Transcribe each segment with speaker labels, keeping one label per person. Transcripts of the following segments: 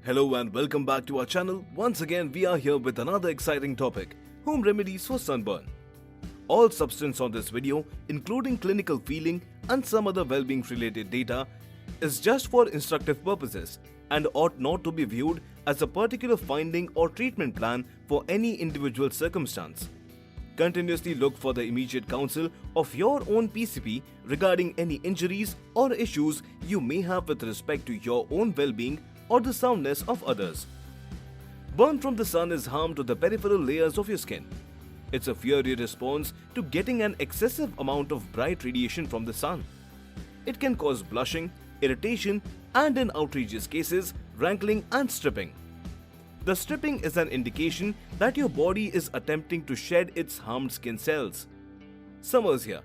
Speaker 1: Hello and welcome back to our channel. Once again, we are here with another exciting topic, home remedies for sunburn. All substance on this video, including clinical feeling and some other well-being related data, is just for instructive purposes and ought not to be viewed as a particular finding or treatment plan for any individual circumstance. Continuously look for the immediate counsel of your own PCP regarding any injuries or issues you may have with respect to your own well-being or the soundness of others. Burn from the sun is harm to the peripheral layers of your skin. It's a fiery response to getting an excessive amount of bright radiation from the sun. It can cause blushing, irritation, and in outrageous cases, rankling and stripping. The stripping is an indication that your body is attempting to shed its harmed skin cells. Summer's here,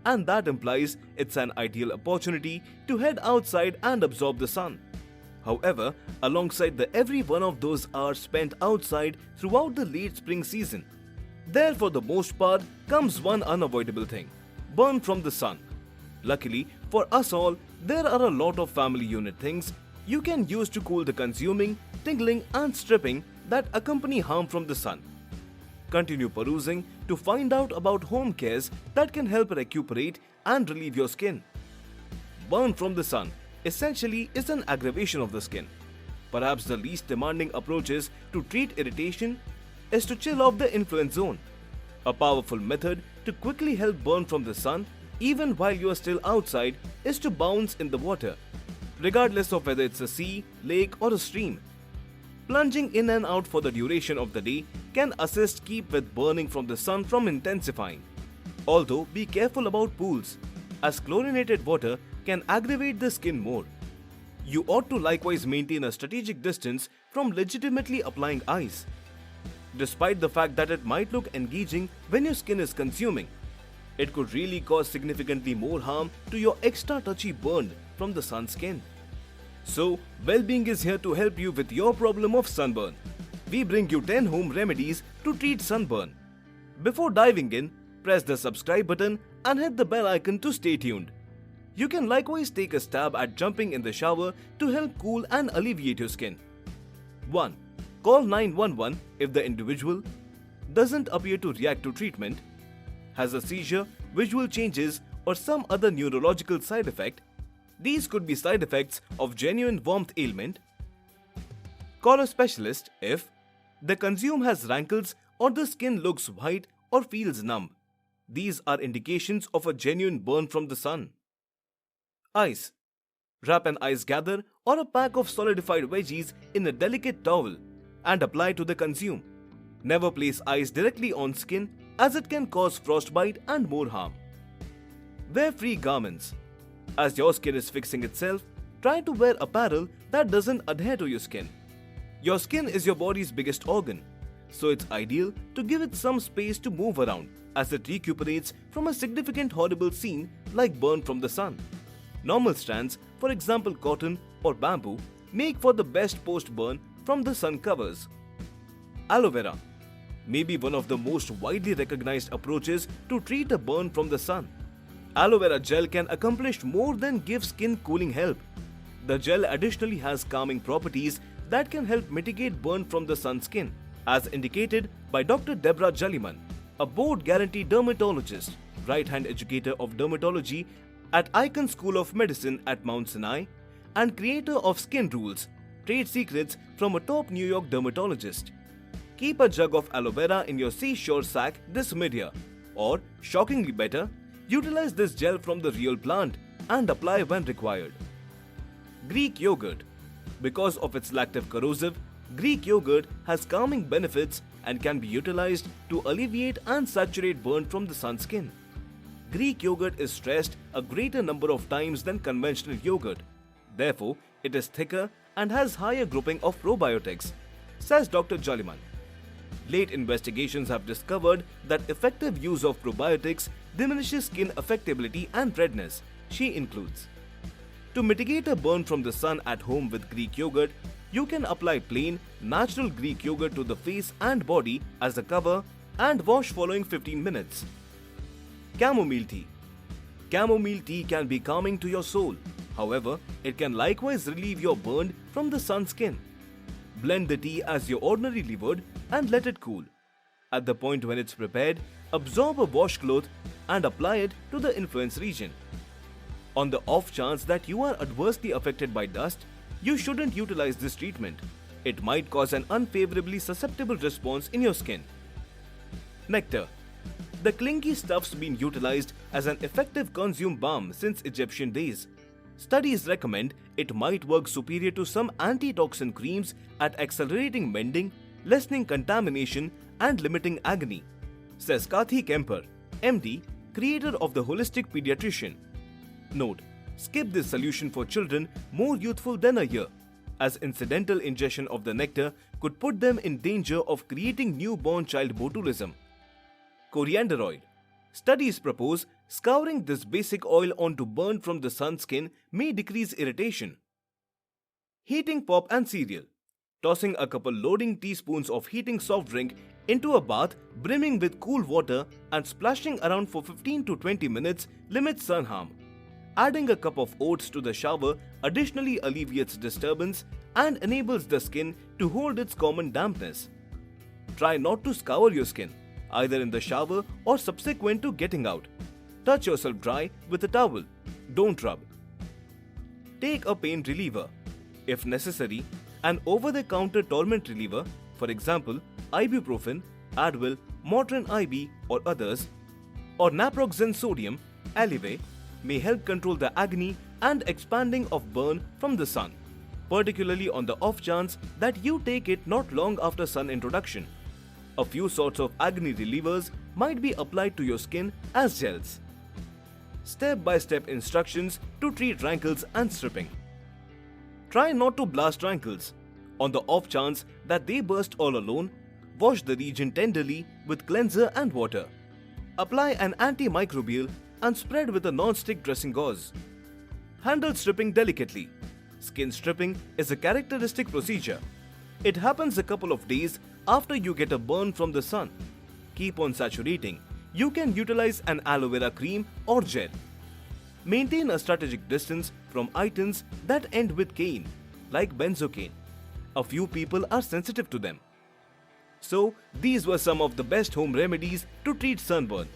Speaker 1: and that implies it's an ideal opportunity to head outside and absorb the sun. However, alongside the every one of those hours spent outside throughout the late spring season, there for the most part comes one unavoidable thing: burn from the sun. Luckily for us all, there are a lot of family unit things you can use to cool the consuming, tingling and stripping that accompany harm from the sun. Continue perusing to find out about home cares that can help recuperate and relieve your skin. Burn from the sun essentially is an aggravation of the skin. Perhaps the least demanding approaches to treat irritation is to chill off the influence zone. A powerful method to quickly help burn from the sun even while you are still outside is to bounce in the water, regardless of whether it's a sea, lake or a stream. Plunging in and out for the duration of the day can assist keep with burning from the sun from intensifying. Although be careful about pools, as chlorinated water can aggravate the skin more. You ought to likewise maintain a strategic distance from legitimately applying ice. Despite the fact that it might look engaging when your skin is consuming, it could really cause significantly more harm to your extra touchy burn from the sun skin. So, Wellbeing is here to help you with your problem of sunburn. We bring you 10 home remedies to treat sunburn. Before diving in, press the subscribe button and hit the bell icon to stay tuned. You can likewise take a stab at jumping in the shower to help cool and alleviate your skin. 1. Call 911 if the individual doesn't appear to react to treatment, has a seizure, visual changes, or some other neurological side effect. These could be side effects of genuine warmth ailment. Call a specialist if the consume has rankles or the skin looks white or feels numb. These are indications of a genuine burn from the sun. Ice. Wrap an ice gather or a pack of solidified veggies in a delicate towel and apply to the consume. Never place ice directly on skin as it can cause frostbite and more harm. Wear free garments. As your skin is fixing itself, try to wear apparel that doesn't adhere to your skin. Your skin is your body's biggest organ, so it's ideal to give it some space to move around as it recuperates from a significant horrible scene like burn from the sun. Normal strands, for example cotton or bamboo, make for the best post-burn from the sun covers. Aloe vera may be one of the most widely recognized approaches to treat a burn from the sun. Aloe vera gel can accomplish more than give skin cooling help. The gel additionally has calming properties that can help mitigate burn from the sun skin, as indicated by Dr. Deborah Jelliman, a board-guaranteed dermatologist, right-hand educator of dermatology at Icahn School of Medicine at Mount Sinai, and creator of Skin Rules, trade secrets from a top New York dermatologist. Keep a jug of aloe vera in your seashore sack this mid-year, or, shockingly better, utilize this gel from the real plant and apply when required. Greek yogurt. Because of its lactive corrosive, Greek yogurt has calming benefits and can be utilized to alleviate and saturate burn from the sun skin. Greek yogurt is stressed a greater number of times than conventional yogurt. Therefore, it is thicker and has higher grouping of probiotics, says Dr. Jelliman. Late investigations have discovered that effective use of probiotics diminishes skin affectability and redness, she includes. To mitigate a burn from the sun at home with Greek yogurt, you can apply plain, natural Greek yogurt to the face and body as a cover and wash following 15 minutes. Chamomile tea. Chamomile tea can be calming to your soul. However, it can likewise relieve your burn from the sun skin. Blend the tea as you ordinarily would and let it cool. At the point when it's prepared, absorb a washcloth and apply it to the influence region. On the off chance that you are adversely affected by dust, you shouldn't utilize this treatment. It might cause an unfavorably susceptible response in your skin. Nectar. The clingy stuff's been utilized as an effective consume balm since Egyptian days. Studies recommend it might work superior to some antitoxin creams at accelerating mending, lessening contamination, and limiting agony, says Kathy Kemper, MD, creator of the Holistic Pediatrician. Note: skip this solution for children more youthful than a year, as incidental ingestion of the nectar could put them in danger of creating newborn child botulism. Coriander oil. Studies propose scouring this basic oil onto burn from the sun skin may decrease irritation. Heating pop and cereal. Tossing a couple loading teaspoons of heating soft drink into a bath brimming with cool water and splashing around for 15 to 20 minutes limits sun harm. Adding a cup of oats to the shower additionally alleviates disturbance and enables the skin to hold its common dampness. Try not to scour your skin, either in the shower or subsequent to getting out. Touch yourself dry with a towel. Don't rub. Take a pain reliever. If necessary, an over-the-counter torment reliever, for example, ibuprofen, Advil, Motrin IB or others, or naproxen sodium, Aleve, may help control the agony and expanding of burn from the sun, particularly on the off chance that you take it not long after sun introduction. A few sorts of agony relievers might be applied to your skin as gels. Step-by-step instructions to treat rankles and stripping. Try not to blast rankles. On the off chance that they burst all alone, wash the region tenderly with cleanser and water. Apply an antimicrobial and spread with a non-stick dressing gauze. Handle stripping delicately. Skin stripping is a characteristic procedure. It happens a couple of days after you get a burn from the sun. Keep on saturating. You can utilize an aloe vera cream or gel. Maintain a strategic distance from items that end with cane, like benzocaine. A few people are sensitive to them. So, these were some of the best home remedies to treat sunburn.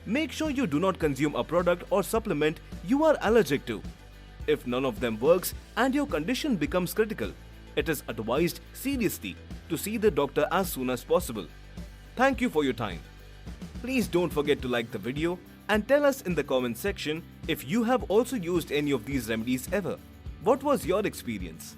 Speaker 1: Make sure you do not consume a product or supplement you are allergic to. If none of them works and your condition becomes critical, it is advised seriously to see the doctor as soon as possible. Thank you for your time. Please don't forget to like the video and tell us in the comment section if you have also used any of these remedies ever. What was your experience?